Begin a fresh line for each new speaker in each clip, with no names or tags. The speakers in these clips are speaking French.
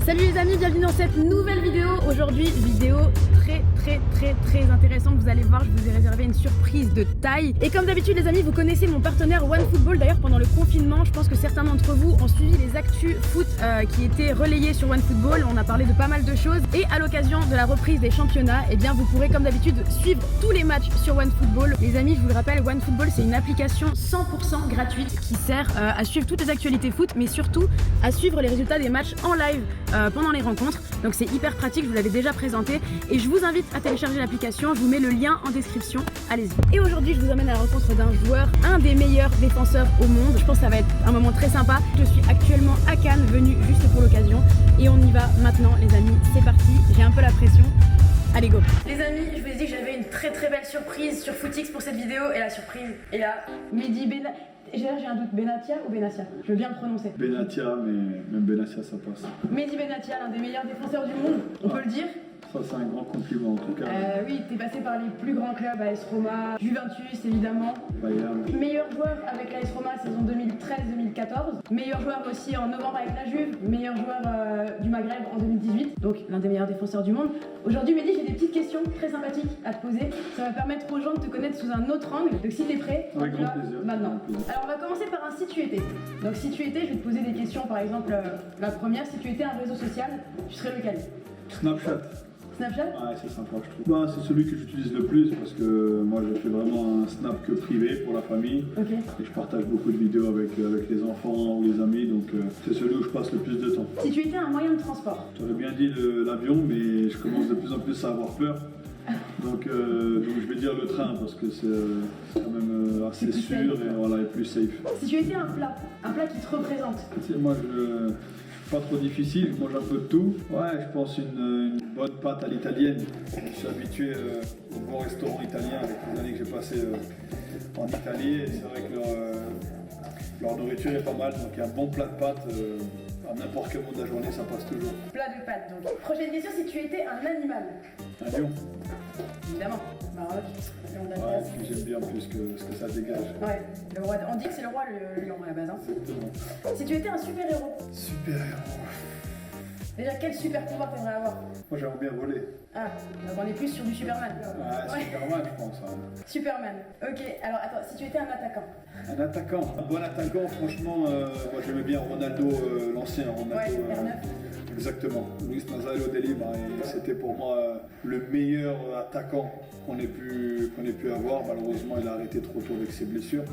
Salut les amis, bienvenue dans cette nouvelle vidéo. Aujourd'hui, vidéo très intéressante. Vous allez voir, je vous ai réservé une surprise de taille. Et comme d'habitude les amis, vous connaissez mon partenaire OneFootball. D'ailleurs pendant le confinement, je pense que certains d'entre vous ont suivi les actus foot qui étaient relayées sur OneFootball. On a parlé de pas mal de choses. Et à l'occasion de la reprise des championnats, eh bien vous pourrez comme d'habitude suivre tous les matchs sur OneFootball. Les amis, je vous le rappelle, OneFootball c'est une application 100% gratuite qui sert à suivre toutes les actualités foot, mais surtout à suivre les résultats des matchs en live pendant les rencontres. Donc c'est hyper pratique, je vous l'avais déjà présenté et je vous invite à télécharger l'application, je vous mets le lien en description, allez-y. Et aujourd'hui je vous emmène à la rencontre d'un joueur, un des meilleurs défenseurs au monde. Je pense que ça va être un moment très sympa. Je suis actuellement à Cannes, venu juste pour l'occasion et on y va maintenant les amis, c'est parti, j'ai un peu la pression. Allez go. Les amis, je vous ai dit que j'avais une très belle surprise sur Footix pour cette vidéo et la surprise est là. Mehdi Benatia. J'ai un doute, Benatia ou Benatia? Je veux bien le prononcer.
Benatia, mais même Benatia ça passe.
Mehdi Benatia, l'un des meilleurs défenseurs du monde, on peut le dire.
Ça c'est un grand compliment en tout cas.
Oui, t'es passé par les plus grands clubs, AS Roma, Juventus évidemment.
Bayern.
Meilleur joueur avec l'AS Roma saison 2013-2014. Meilleur joueur aussi en novembre avec la Juve. Meilleur joueur du Maghreb en 2018. Donc l'un des meilleurs défenseurs du monde. Aujourd'hui Mehdi, j'ai des petites questions très sympathiques à te poser. Ça va permettre aux gens de te connaître sous un autre angle. Donc si t'es prêt,
avec grand plaisir.
Maintenant. Alors on va commencer par un si tu étais. Donc si tu étais, je vais te poser des questions. Par exemple, la première, si tu étais un réseau social, tu serais lequel?
Snapchat.
Snapchat?
Ouais, c'est sympa je trouve. C'est celui que j'utilise le plus parce que moi je fais vraiment un snap que privé pour la famille.
Okay.
Et je partage beaucoup de vidéos avec les enfants ou les amis, donc c'est celui où je passe le plus de temps.
Si tu étais un moyen de transport?
J'aurais bien dit l'avion, mais je commence de plus en plus à avoir peur. Donc je vais dire le train parce que c'est quand même assez sûr et voilà, et plus safe. Si
tu étais un plat qui te représente?
Moi pas trop difficile, je mange un peu de tout. Ouais, je pense une bonne pâte à l'italienne. Je suis habitué aux bons restaurants italiens avec les années que j'ai passées en Italie et c'est vrai que leur nourriture est pas mal, donc un bon plat de pâtes à n'importe quel moment de la journée ça passe toujours.
Plat de pâtes donc. Prochaine question, si tu étais un animal?
Un lion.
Évidemment, Maroc, lion d'Atlas.
Ouais, j'aime bien plus que ce que ça dégage.
Ouais, on dit que c'est le roi le lion à la base. Hein.
Exactement.
Si tu étais un super-héros?
Super-héros.
Déjà, quel super pouvoir t'aimerais avoir?
Moi j'aimerais bien voler.
Ah, donc on est plus sur du Superman.
Ouais, Superman je pense. Hein.
Superman. Ok, alors attends, si tu étais un attaquant?
Un attaquant, un bon attaquant, franchement, moi j'aimais bien Ronaldo, l'ancien Ronaldo.
Ouais, R9.
Exactement, Luis Nazario de Lima, et c'était pour moi le meilleur attaquant qu'on ait pu avoir. Malheureusement, il a arrêté trop tôt avec ses blessures,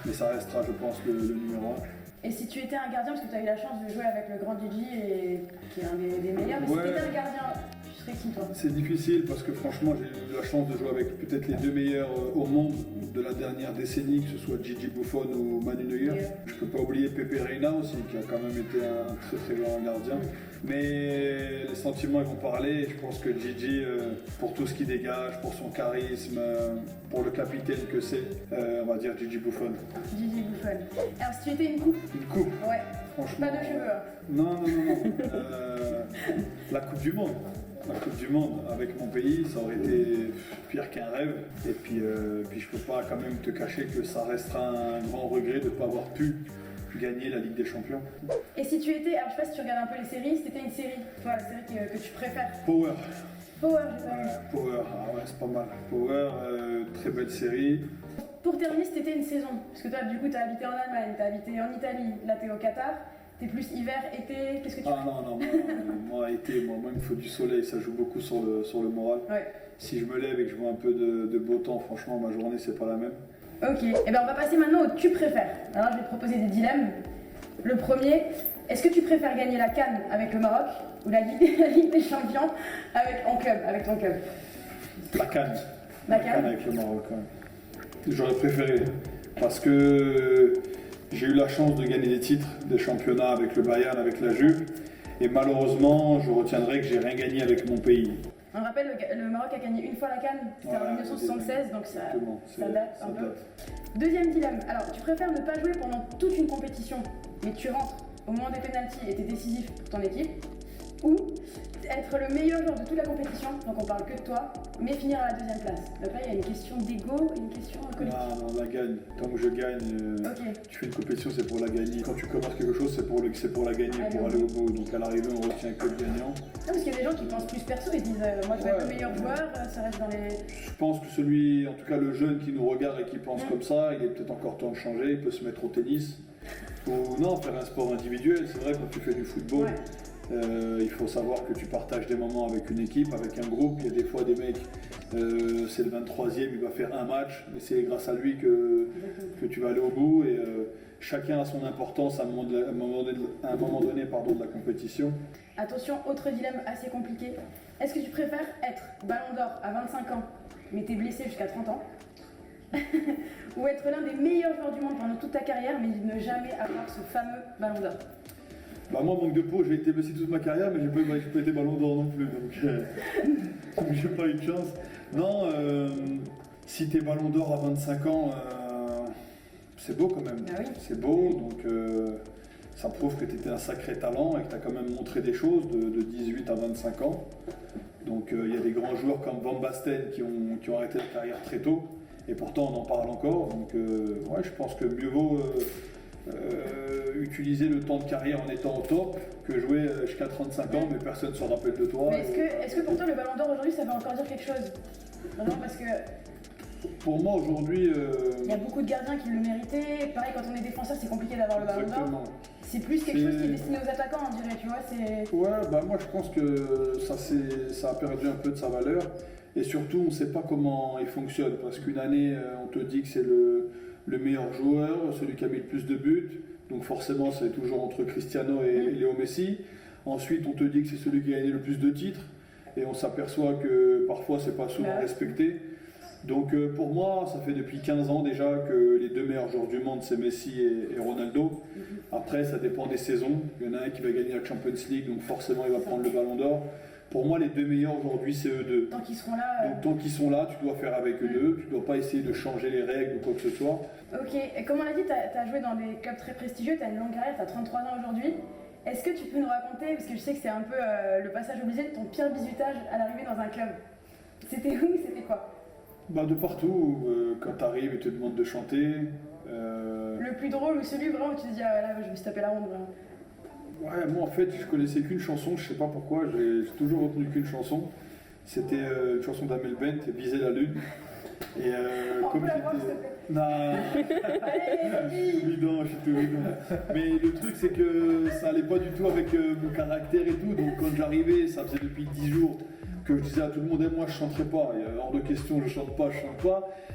mais ça restera, je pense, le numéro 1.
Et si tu étais un gardien, parce que tu as eu la chance de jouer avec le grand Gigi, qui est un des meilleurs, mais si tu étais un gardien, tu serais qui toi?
C'est difficile parce que franchement, j'ai eu la chance de jouer avec peut-être les deux meilleurs au monde de la dernière décennie, que ce soit Gigi Buffon ou Manu Neuer. Je peux pas oublier Pepe Reina aussi, qui a quand même été un très grand gardien. Mais les sentiments ils vont parler, et je pense que Gigi, pour tout ce qu'il dégage, pour son charisme, pour le capitaine que c'est, on va dire Gigi Buffon.
Gigi Buffon. Alors si tu étais une coupe?
Une coupe?
Ouais.
Franchement.
Pas de cheveux.
Non. La Coupe du Monde. La Coupe du Monde avec mon pays, ça aurait été pire qu'un rêve. Et puis je peux pas quand même te cacher que ça restera un grand regret de ne pas avoir pu gagner la Ligue des Champions.
Et si tu étais, alors je sais pas si tu regardes un peu les séries, si tu étais une série, toi la série que tu préfères?
Power.
Power, j'ai pas vu.
Power, ah ouais c'est pas mal. Power, très belle série.
Pour terminer, si t'étais une saison, parce que toi du coup t'as habité en Allemagne, t'as habité en Italie, là t'es au Qatar. T'es plus hiver, été, qu'est-ce que tu fais?
Ah non, moi été, moi il me faut du soleil, ça joue beaucoup sur le moral.
Ouais.
Si je me lève et que je vois un peu de beau temps, franchement ma journée c'est pas la même.
Ok, et ben on va passer maintenant au tu préfères. Alors je vais te proposer des dilemmes. Le premier, est-ce que tu préfères gagner la CAN avec le Maroc ou la Ligue des Champions avec ton club?
La CAN.
La CAN
avec le Maroc, ouais. J'aurais préféré, parce que j'ai eu la chance de gagner des titres, des championnats avec le Bayern, avec la Juve, et malheureusement, je retiendrai que j'ai rien gagné avec mon pays.
On rappelle, le Maroc a gagné une fois la CAN, c'était en 1976, donc ça date un peu. Deuxième dilemme, alors tu préfères ne pas jouer pendant toute une compétition, mais tu rentres au moment des pénaltys et t'es décisif pour ton équipe, ou être le meilleur joueur de toute la compétition, donc on parle que de toi, mais finir à la deuxième place. Donc là, il y a une question d'ego et une question collective.
Non, la gagne. Tant que je gagne, tu fais une compétition, c'est pour la gagner. Quand tu commences quelque chose, c'est pour la gagner, pour aller au bout. Donc à l'arrivée, on retient que le gagnant.
Non, parce qu'il y a des gens qui pensent plus perso, ils disent moi je vais être le meilleur joueur, ça reste dans les...
Je pense que celui, en tout cas le jeune qui nous regarde et qui pense comme ça, il est peut-être encore temps de changer, il peut se mettre au tennis. Ou non, faire un sport individuel. C'est vrai, quand tu fais du football, il faut savoir que tu partages des moments avec une équipe, avec un groupe. Il y a des fois des mecs, c'est le 23e, il va faire un match, mais c'est grâce à lui que tu vas aller au bout. Et chacun a son importance à un moment donné de la compétition.
Attention, autre dilemme assez compliqué. Est-ce que tu préfères être ballon d'or à 25 ans, mais t'es blessé jusqu'à 30 ans ou être l'un des meilleurs joueurs du monde pendant toute ta carrière, mais ne jamais avoir ce fameux ballon d'or?
Bah moi, manque de peau, j'ai été blessé toute ma carrière, mais j'ai pas été ballon d'or non plus, donc j'ai pas eu de chance. Non, si t'es ballon d'or à 25 ans, c'est beau quand même.
Ah oui.
C'est beau, donc ça prouve que t'étais un sacré talent et que t'as quand même montré des choses de 18 à 25 ans. Donc il y a des grands joueurs comme Van Basten qui ont arrêté la carrière très tôt. Et pourtant on en parle encore, donc je pense que mieux vaut utiliser le temps de carrière en étant au top que jouer jusqu'à 35 ans mais personne ne se rappelle de toi.
Mais est-ce que pour toi le ballon d'or aujourd'hui ça veut encore dire quelque chose? Non, parce que...
Pour moi aujourd'hui...
Il y a beaucoup de gardiens qui le méritaient, pareil quand on est défenseur c'est compliqué d'avoir le ballon d'or. C'est plus quelque chose qui est destiné aux attaquants on dirait, tu vois, c'est...
Ouais, bah moi je pense que ça a perdu un peu de sa valeur. Et surtout, on ne sait pas comment il fonctionne, parce qu'une année, on te dit que c'est le meilleur joueur, celui qui a mis le plus de buts, donc forcément c'est toujours entre Cristiano et Léo Messi. Ensuite, on te dit que c'est celui qui a gagné le plus de titres, et on s'aperçoit que parfois c'est pas souvent respecté. Donc pour moi, ça fait depuis 15 ans déjà que les deux meilleurs joueurs du monde, c'est Messi et Ronaldo. Après, ça dépend des saisons. Il y en a un qui va gagner la Champions League, donc forcément il va prendre le ballon d'or. Pour moi, les deux meilleurs aujourd'hui, c'est eux deux.
Tant qu'ils seront là...
Donc tant qu'ils sont là, tu dois faire avec eux deux. Tu ne dois pas essayer de changer les règles ou quoi que ce soit.
Ok, et comme on l'a dit, tu as joué dans des clubs très prestigieux, tu as une longue carrière, tu as 33 ans aujourd'hui. Est-ce que tu peux nous raconter, parce que je sais que c'est un peu le passage obligé, ton pire bisutage à l'arrivée dans un club? C'était où? C'était quoi?
Bah de partout. Quand tu arrives, ils te demandent de chanter.
Le plus drôle ou celui vraiment où tu te dis ah là je vais se taper la honte vraiment?
Ouais, moi en fait je connaissais qu'une chanson, je sais pas pourquoi, j'ai toujours retenu qu'une chanson. C'était une chanson d'Amel Bent, Viser la lune. Et
on peut la voir s'il te plaît?
Non, je suis tout bidon, Mais le truc c'est que ça allait pas du tout avec mon caractère et tout, donc quand j'arrivais, ça faisait depuis 10 jours que je disais à tout le monde, moi je chanterai pas, il y a hors de question, je chante pas.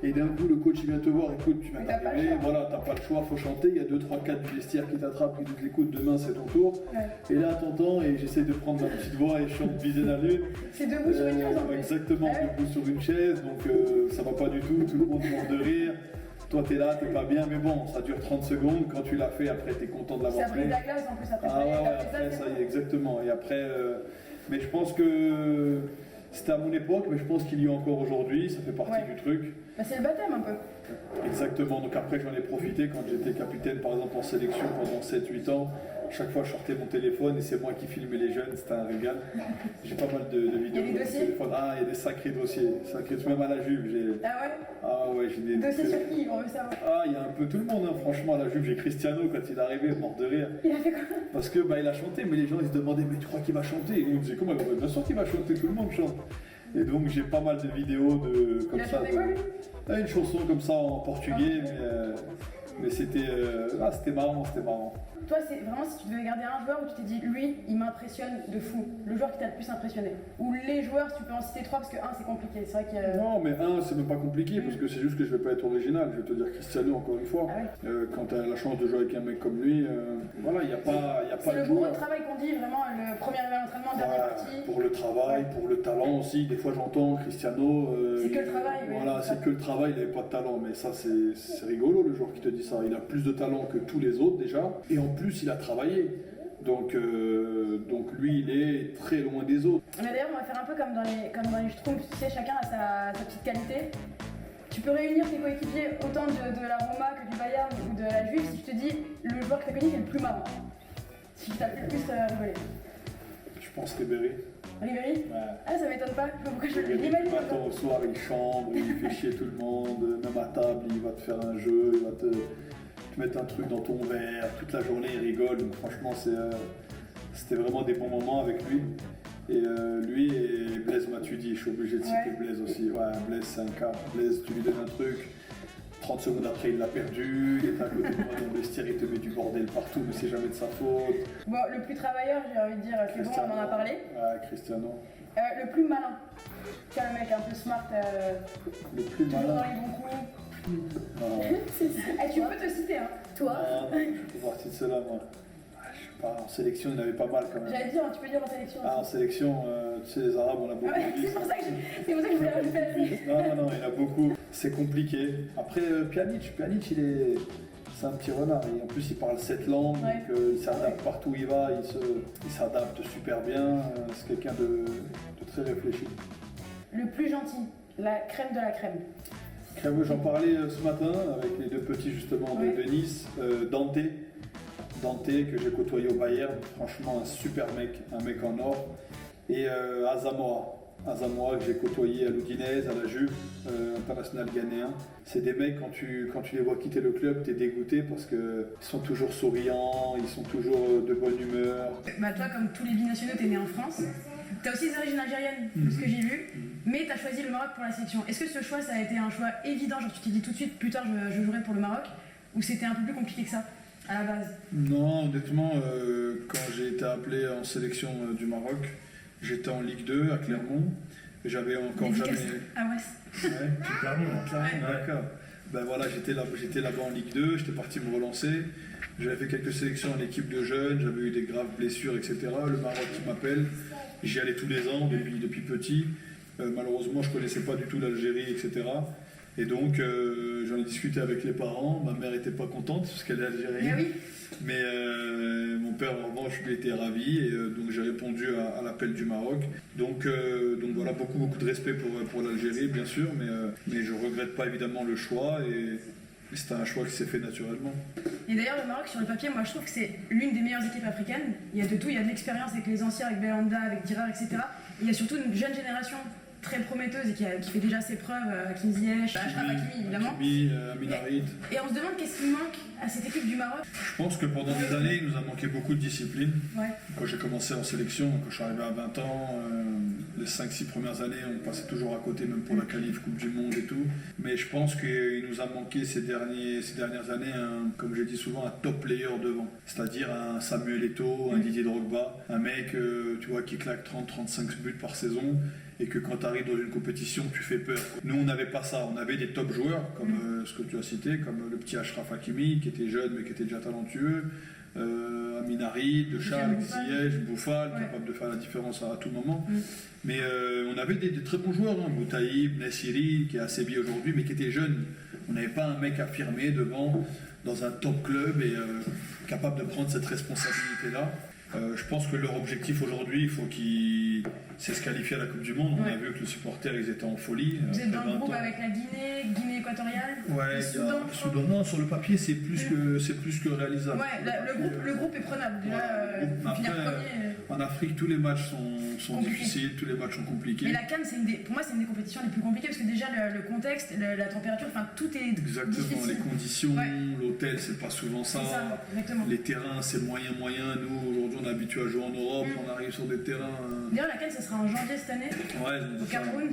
Et d'un coup le coach il vient te voir, écoute, tu viens d'arriver, voilà, t'as pas le choix, faut chanter, il y a 2, 3, 4 du vestiaire qui t'attrapent, qui disent écoute, demain c'est ton tour. Et là t'entends et j'essaie de prendre ma petite voix et je chante Viser la lune.
C'est debout sur une chaise en plus.
Exactement, debout sur une chaise, donc ça va pas du tout le monde mord de rire. Toi t'es là, t'es pas bien, mais bon, ça dure 30 secondes, quand tu l'as fait, après t'es content de l'avoir fait.
Ça brise la glace en plus après.
Ah ouais, après ça y est, exactement. Et après, mais je pense que c'était à mon époque, mais je pense qu'il y a encore aujourd'hui, ça fait partie du truc.
Bah c'est le baptême un peu.
Exactement, donc après j'en ai profité quand j'étais capitaine par exemple en sélection pendant 7-8 ans. Chaque fois je sortais mon téléphone et c'est moi qui filmais les jeunes, c'était un régal. J'ai pas mal de vidéos.
Il y a des dossiers?
Ah, il y a des sacrés dossiers, même à la Juve.
Ah ouais?
Ah ouais, j'ai des
dossiers sur qui? On veut savoir.
Ah, il y a un peu tout le monde, hein. Franchement, à la Juve, j'ai Cristiano quand il est arrivé, mort de rire.
Il a fait quoi?
Parce que il a chanté, mais les gens ils se demandaient, mais tu crois qu'il va chanter? Et on disait, comment? Bien sûr qu'il va chanter, tout le monde chante. Et donc j'ai pas mal de vidéos comme ça.
Il a chanté quoi lui?
Une chanson comme ça en portugais, mais c'était marrant.
Toi, c'est vraiment si tu devais garder un joueur où tu t'es dit, lui, il m'impressionne de fou, le joueur qui t'a le plus impressionné. Ou les joueurs, si tu peux en citer 3, parce que 1 c'est compliqué, c'est vrai que...
Non, mais 1 c'est même pas compliqué, parce que c'est juste que je vais pas être original, je vais te dire Cristiano encore une fois. Ah ouais. Quand tu as la chance de jouer avec un mec comme lui, voilà, il n'y a pas
c'est le gros travail qu'on dit, vraiment, le premier arrivé à l'entraînement, dernière partie.
Pour le travail, pour le talent aussi, des fois j'entends Cristiano...
c'est que le travail,
voilà, c'est que le travail, il n'avait pas de talent, mais ça c'est rigolo le joueur qui te dit ça. Il a plus de talent que tous les autres déjà, et en plus il a travaillé. Donc lui, il est très loin des autres.
Mais d'ailleurs, on va faire un peu comme dans les Schtroumpfs, tu sais, chacun a sa petite qualité. Tu peux réunir tes coéquipiers autant de la Roma que du Bayern ou de la Juve si je te dis le joueur que tu as connu qui est le plus marrant. Si tu t'as fait le plus rigoler.
Je pense Ribéry.
Ribéry?
Ouais.
Ah, ça m'étonne pas. Pourquoi je
Le
l'imagine
matin au soir, il chambre, il fait chier tout le monde, même à table, il va te faire un jeu, il va te mettre un truc dans ton verre, toute la journée il rigole, donc franchement c'était vraiment des bons moments avec lui. Et lui et Blaise Matuidi, je suis obligé de citer Blaise aussi. Ouais, Blaise c'est un cas. Blaise, tu lui donnes un truc, 30 secondes après il l'a perdu, il est à côté de moi dans le vestiaire, il te met du bordel partout, mais c'est jamais de sa faute.
Bon, le plus travailleur, j'ai envie de dire, c'est bon, on en a parlé.
Ouais, Cristiano.
Le plus malin. C'est un mec un peu smart,
Le plus
toujours
malin.
dans les bons coups.
Non.
Tu peux te citer, hein. Toi.
Je fais partie de cela, moi. Je sais pas, en sélection, il y en avait pas mal quand même.
J'allais dire, tu peux dire en sélection.
Ah, en sélection, tu sais, les Arabes, on a beaucoup dit.
C'est pour ça que je voulais rajouter la sélection.
Non, il y en a beaucoup. C'est compliqué. Après, Pjanic, c'est un petit renard. Et en plus, il parle 7 langues, donc il s'adapte partout où il va, il s'adapte super bien. C'est quelqu'un de très réfléchi.
Le plus gentil, la crème de la crème.
J'en parlais ce matin avec les deux petits justement de Nice, Dante, que j'ai côtoyé au Bayern, franchement un super mec, un mec en or, et Asamoah que j'ai côtoyé à l'Udinese, à la Juve, international ghanéen. C'est des mecs, quand tu les vois quitter le club, t'es dégoûté parce qu'ils sont toujours souriants, ils sont toujours de bonne humeur.
Bah toi, comme tous les binationaux, t'es né en France. T'as aussi des origines algériennes, de ce que j'ai vu, mais t'as choisi le Maroc pour la sélection. Est-ce que ce choix, ça a été un choix évident, genre tu t'es dit tout de suite, plus tard je jouerai pour le Maroc, ou c'était un peu plus compliqué que ça, à la base?
Non, honnêtement, quand j'ai été appelé en sélection du Maroc, j'étais en Ligue 2 à Clermont, et j'avais encore jamais...
Ah ouais.
Ouais, Clermont, d'accord. Ben voilà, j'étais là-bas en Ligue 2, j'étais parti me relancer. J'avais fait quelques sélections en équipe de jeunes, j'avais eu des graves blessures, etc. Le Maroc qui m'appelle, j'y allais tous les ans depuis petit. Malheureusement, je ne connaissais pas du tout l'Algérie, etc. Et donc, j'en ai discuté avec les parents. Ma mère n'était pas contente parce qu'elle est algérienne.
Oui.
Mais mon père, en revanche, lui était ravi. Et donc, j'ai répondu à l'appel du Maroc. Donc voilà, beaucoup de respect pour l'Algérie, bien sûr. Mais je ne regrette pas évidemment le choix. Et c'était un choix qui s'est fait naturellement.
Et d'ailleurs, le Maroc, sur le papier, moi je trouve que c'est l'une des meilleures équipes africaines. Il y a de tout, il y a de l'expérience avec les anciens, avec Belhanda, avec Dirar, etc. Et il y a surtout une jeune génération très prometteuse et qui fait déjà ses preuves, Hakim Ziyech, Achraf Hakimi évidemment.
Amin Harit.
Et on se demande qu'est-ce qui manque à cette équipe du Maroc.
Je pense que pendant des années, il nous a manqué beaucoup de discipline.
Ouais.
Quand j'ai commencé en sélection, quand je suis arrivé à 20 ans, les 5-6 premières années, on passait toujours à côté, même pour la qualif, Coupe du Monde et tout. Mais je pense qu'il nous a manqué ces dernières années, comme j'ai dit souvent, un top player devant. C'est-à-dire un Samuel Eto'o, un Didier Drogba, un mec tu vois, qui claque 30-35 buts par saison. Et que quand tu arrives dans une compétition, tu fais peur. Nous, on n'avait pas ça. On avait des top joueurs, comme ce que tu as cité, comme le petit Achraf Hakimi, qui était jeune, mais qui était déjà talentueux. Amin Harit, De Charles, Ziyech, Boufal, capable de faire la différence à tout moment. Mais on avait des très bons joueurs, hein. Boutaïb, Nessiri, qui est à Séville aujourd'hui, mais qui était jeune. On n'avait pas un mec affirmé devant, dans un top club, et capable de prendre cette responsabilité-là. Je pense que leur objectif aujourd'hui, il faut c'est se qualifier à la Coupe du Monde. On a vu que les supporters, ils étaient en folie.
Vous êtes dans le groupe avec la Guinée équatoriale,
le Soudan. Non, sur le papier, c'est plus que réalisable.
Ouais, le groupe est prenable. Déjà, finir premier.
En Afrique, tous les matchs sont difficiles, tous les matchs sont compliqués.
Mais la CAN, pour moi, c'est une des compétitions les plus compliquées parce que déjà, le contexte, la température, tout est
exactement, difficile. Les conditions, l'hôtel, c'est pas souvent ça.
C'est ça, exactement.
Les terrains, c'est moyen. Nous, aujourd'hui, on est habitué à jouer en Europe, on arrive sur des terrains...
D'ailleurs, la CAN, ça sera en janvier cette année, au Cameroun.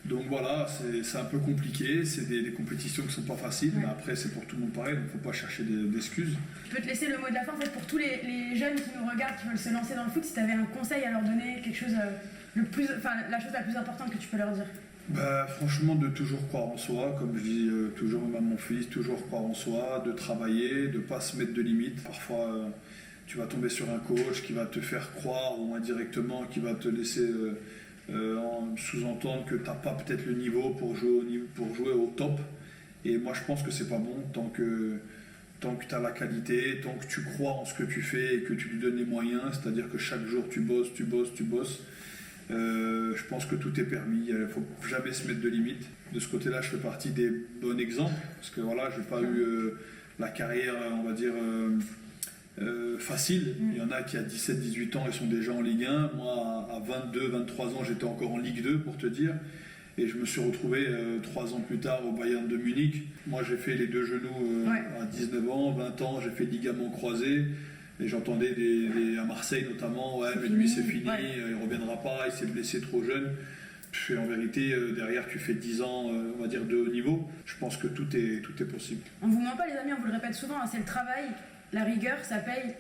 Donc voilà, c'est un peu compliqué, c'est des compétitions qui ne sont pas faciles, mais après c'est pour tout le monde pareil, donc il ne faut pas chercher d'excuses.
Je peux te laisser le mot de la fin en fait, pour tous les jeunes qui nous regardent, qui veulent se lancer dans le foot, si tu avais un conseil à leur donner, quelque chose, la chose la plus importante que tu peux leur dire.
Franchement, de toujours croire en soi, comme je dis toujours même à mon fils, toujours croire en soi, de travailler, de ne pas se mettre de limites. Parfois, tu vas tomber sur un coach qui va te faire croire ou indirectement qui va te laisser sous-entendre que tu n'as pas peut-être le niveau pour jouer au top. Et moi, je pense que c'est pas bon tant que tu as la qualité, tant que tu crois en ce que tu fais et que tu lui donnes les moyens, c'est-à-dire que chaque jour tu bosses. Je pense que tout est permis, il ne faut jamais se mettre de limites. De ce côté-là, je fais partie des bons exemples, parce que voilà, je n'ai pas eu la carrière, on va dire, facile. Il y en a qui à 17-18 ans, ils sont déjà en Ligue 1. Moi, à 22-23 ans, j'étais encore en Ligue 2, pour te dire. Et je me suis retrouvé 3 ans plus tard au Bayern de Munich. Moi, j'ai fait les 2 genoux à 19 ans, 20 ans, j'ai fait ligament croisé. Et j'entendais à Marseille notamment, ouais, mais lui c'est fini, il ne reviendra pas, il s'est blessé trop jeune. Et en vérité, derrière, tu fais 10 ans, on va dire, de haut niveau. Je pense que tout est possible.
On ne vous ment pas, les amis, on vous le répète souvent, hein, c'est le travail, la rigueur, ça paye.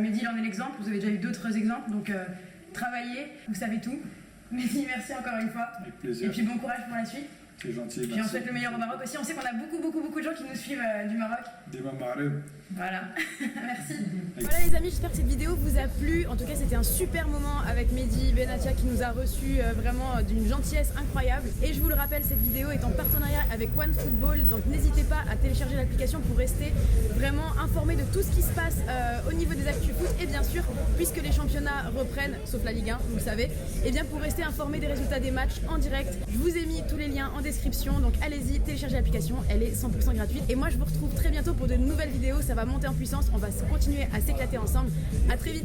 Mehdi en est l'exemple, vous avez déjà eu d'autres exemples, donc travaillez, vous savez tout. Mehdi, merci encore une fois.
Avec plaisir.
Et puis bon courage pour la suite.
C'est gentil.
Puis on souhaite le meilleur au Maroc aussi. On sait qu'on a beaucoup de gens qui nous suivent du Maroc. Voilà. Merci. Voilà les amis, j'espère que cette vidéo vous a plu. En tout cas, c'était un super moment avec Mehdi Benatia qui nous a reçus vraiment d'une gentillesse incroyable. Et je vous le rappelle, cette vidéo est en partenariat avec OneFootball. Donc n'hésitez pas à télécharger l'application pour rester vraiment informé de tout ce qui se passe au niveau des actus foot. Et bien sûr, puisque les championnats reprennent, sauf la Ligue 1, vous le savez, et bien pour rester informé des résultats des matchs en direct, je vous ai mis tous les liens en description. Donc allez-y, téléchargez l'application, elle est 100% gratuite. Et moi, je vous retrouve très bientôt pour de nouvelles vidéos. Ça va monter en puissance, on va continuer à s'éclater ensemble. À très vite.